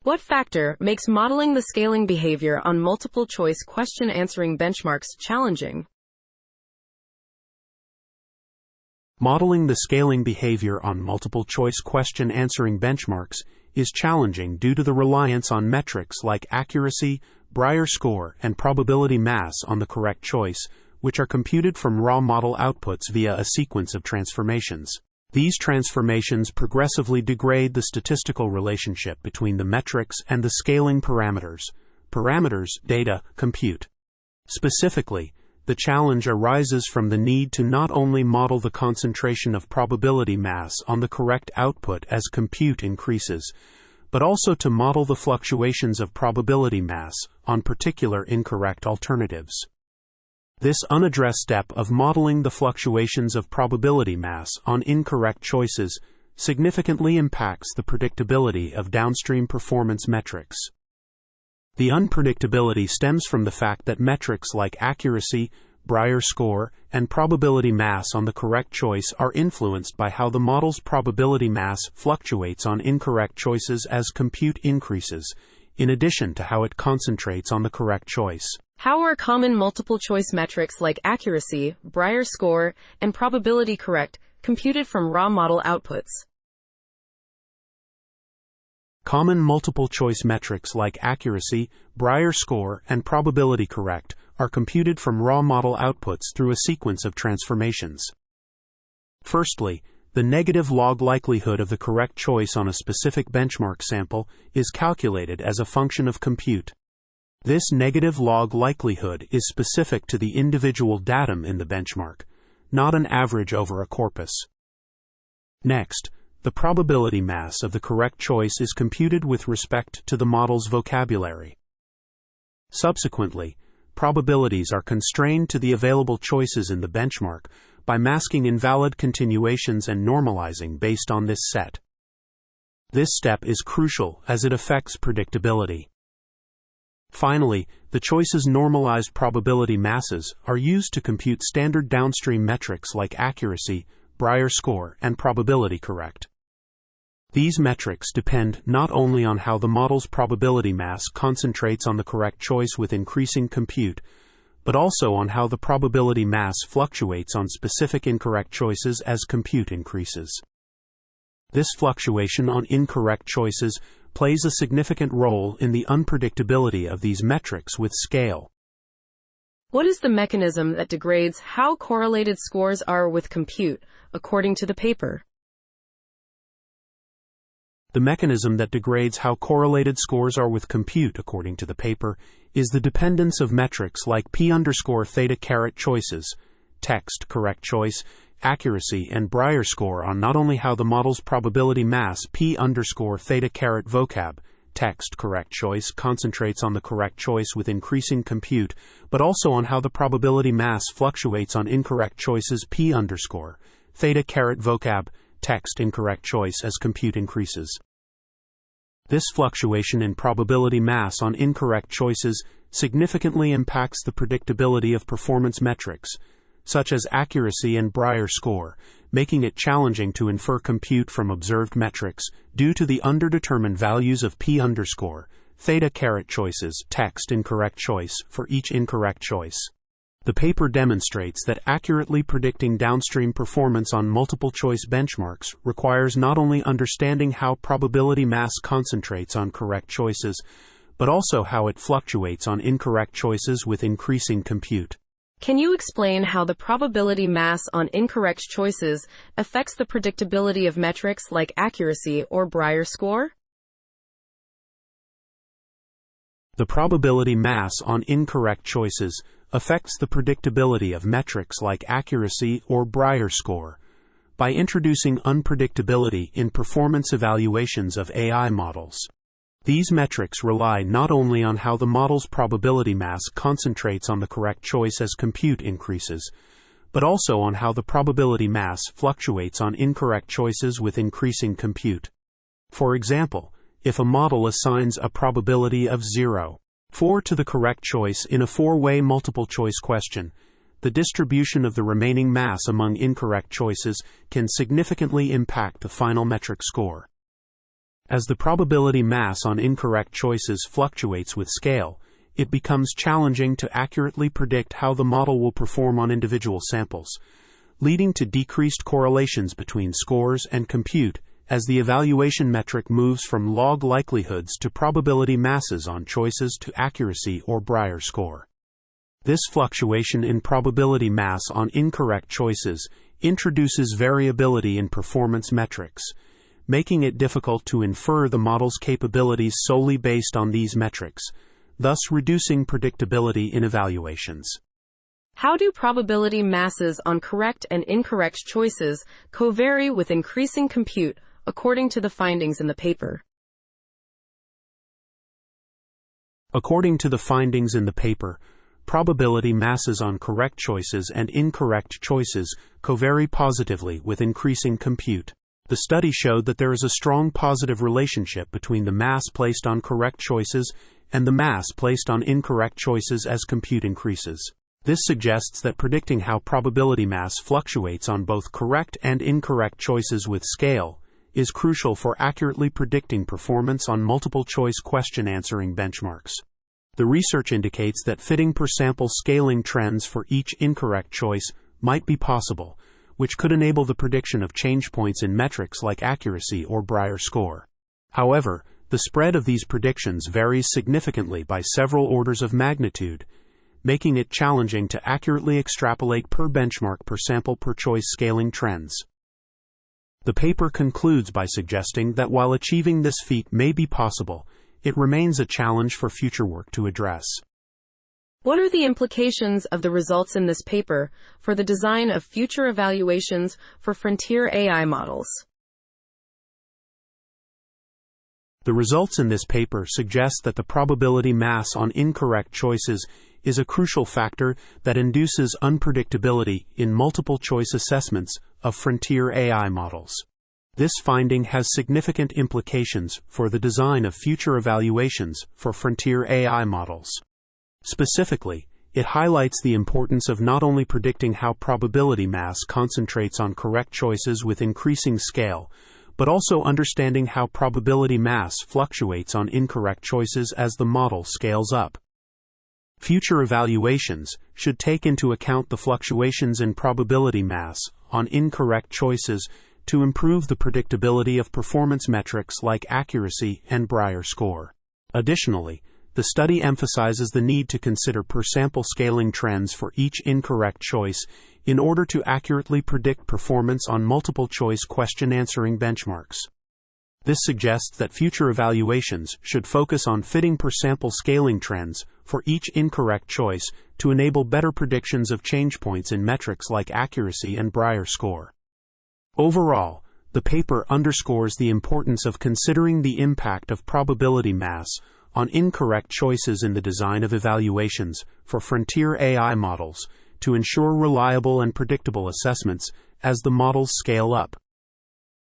What factor makes modeling the scaling behavior on multiple-choice question-answering benchmarks challenging? Modeling the scaling behavior on multiple-choice question-answering benchmarks is challenging due to the reliance on metrics like accuracy, Breyer score, and probability mass on the correct choice, which are computed from raw model outputs via a sequence of transformations. These transformations progressively degrade the statistical relationship between the metrics and the scaling parameters. Parameters, data, compute. Specifically, the challenge arises from the need to not only model the concentration of probability mass on the correct output as compute increases, but also to model the fluctuations of probability mass on particular incorrect alternatives. This unaddressed step of modeling the fluctuations of probability mass on incorrect choices significantly impacts the predictability of downstream performance metrics. The unpredictability stems from the fact that metrics like accuracy, Breyer score, and probability mass on the correct choice are influenced by how the model's probability mass fluctuates on incorrect choices as compute increases, in addition to how it concentrates on the correct choice. How are common multiple-choice metrics like accuracy, Breyer score, and probability correct, computed from raw model outputs? Common multiple-choice metrics like accuracy, Breyer score, and probability correct are computed from raw model outputs through a sequence of transformations. Firstly, the negative log likelihood of the correct choice on a specific benchmark sample is calculated as a function of compute. This negative log likelihood is specific to the individual datum in the benchmark, not an average over a corpus. Next, the probability mass of the correct choice is computed with respect to the model's vocabulary. Subsequently, probabilities are constrained to the available choices in the benchmark by masking invalid continuations and normalizing based on this set. This step is crucial as it affects predictability. Finally, the choice's normalized probability masses are used to compute standard downstream metrics like accuracy, Breyer score, and probability correct. These metrics depend not only on how the model's probability mass concentrates on the correct choice with increasing compute, but also on how the probability mass fluctuates on specific incorrect choices as compute increases. This fluctuation on incorrect choices plays a significant role in the unpredictability of these metrics with scale. What is the mechanism that degrades how correlated scores are with compute, according to the paper? The mechanism that degrades how correlated scores are with compute, according to the paper, is the dependence of metrics like p_theta caret choices, text correct choice, accuracy, and Breyer score on not only how the model's probability mass p_theta caret vocab, text correct choice, concentrates on the correct choice with increasing compute, but also on how the probability mass fluctuates on incorrect choices p_theta caret vocab, text incorrect choice as compute increases. This fluctuation in probability mass on incorrect choices significantly impacts the predictability of performance metrics, such as accuracy and Breyer score, making it challenging to infer compute from observed metrics due to the underdetermined values of p_theta caret choices, text incorrect choice, for each incorrect choice. The paper demonstrates that accurately predicting downstream performance on multiple-choice benchmarks requires not only understanding how probability mass concentrates on correct choices, but also how it fluctuates on incorrect choices with increasing compute. Can you explain how the probability mass on incorrect choices affects the predictability of metrics like accuracy or Breyer score? The probability mass on incorrect choices affects the predictability of metrics like accuracy or Breyer score by introducing unpredictability in performance evaluations of AI models. These metrics rely not only on how the model's probability mass concentrates on the correct choice as compute increases, but also on how the probability mass fluctuates on incorrect choices with increasing compute. For example, if a model assigns a probability of 0.4 to the correct choice in a four-way multiple-choice question, the distribution of the remaining mass among incorrect choices can significantly impact the final metric score. As the probability mass on incorrect choices fluctuates with scale, it becomes challenging to accurately predict how the model will perform on individual samples, leading to decreased correlations between scores and compute as the evaluation metric moves from log likelihoods to probability masses on choices to accuracy or Brier score. This fluctuation in probability mass on incorrect choices introduces variability in performance metrics, making it difficult to infer the model's capabilities solely based on these metrics, thus reducing predictability in evaluations. How do probability masses on correct and incorrect choices co-vary with increasing compute, according to the findings in the paper? According to the findings in the paper, probability masses on correct choices and incorrect choices co-vary positively with increasing compute. The study showed that there is a strong positive relationship between the mass placed on correct choices and the mass placed on incorrect choices as compute increases. This suggests that predicting how probability mass fluctuates on both correct and incorrect choices with scale is crucial for accurately predicting performance on multiple-choice question-answering benchmarks. The research indicates that fitting per-sample scaling trends for each incorrect choice might be possible, which could enable the prediction of change points in metrics like accuracy or Brier score. However, the spread of these predictions varies significantly by several orders of magnitude, making it challenging to accurately extrapolate per-benchmark per-sample per-choice scaling trends. The paper concludes by suggesting that while achieving this feat may be possible, it remains a challenge for future work to address. What are the implications of the results in this paper for the design of future evaluations for frontier AI models? The results in this paper suggest that the probability mass on incorrect choices is a crucial factor that induces unpredictability in multiple-choice assessments of frontier AI models. This finding has significant implications for the design of future evaluations for frontier AI models. Specifically, it highlights the importance of not only predicting how probability mass concentrates on correct choices with increasing scale, but also understanding how probability mass fluctuates on incorrect choices as the model scales up. Future evaluations should take into account the fluctuations in probability mass on incorrect choices to improve the predictability of performance metrics like accuracy and Brier score. Additionally, the study emphasizes the need to consider per-sample scaling trends for each incorrect choice in order to accurately predict performance on multiple-choice question-answering benchmarks. This suggests that future evaluations should focus on fitting per-sample scaling trends for each incorrect choice to enable better predictions of change points in metrics like accuracy and Brier score. Overall, the paper underscores the importance of considering the impact of probability mass on incorrect choices in the design of evaluations for frontier AI models to ensure reliable and predictable assessments as the models scale up.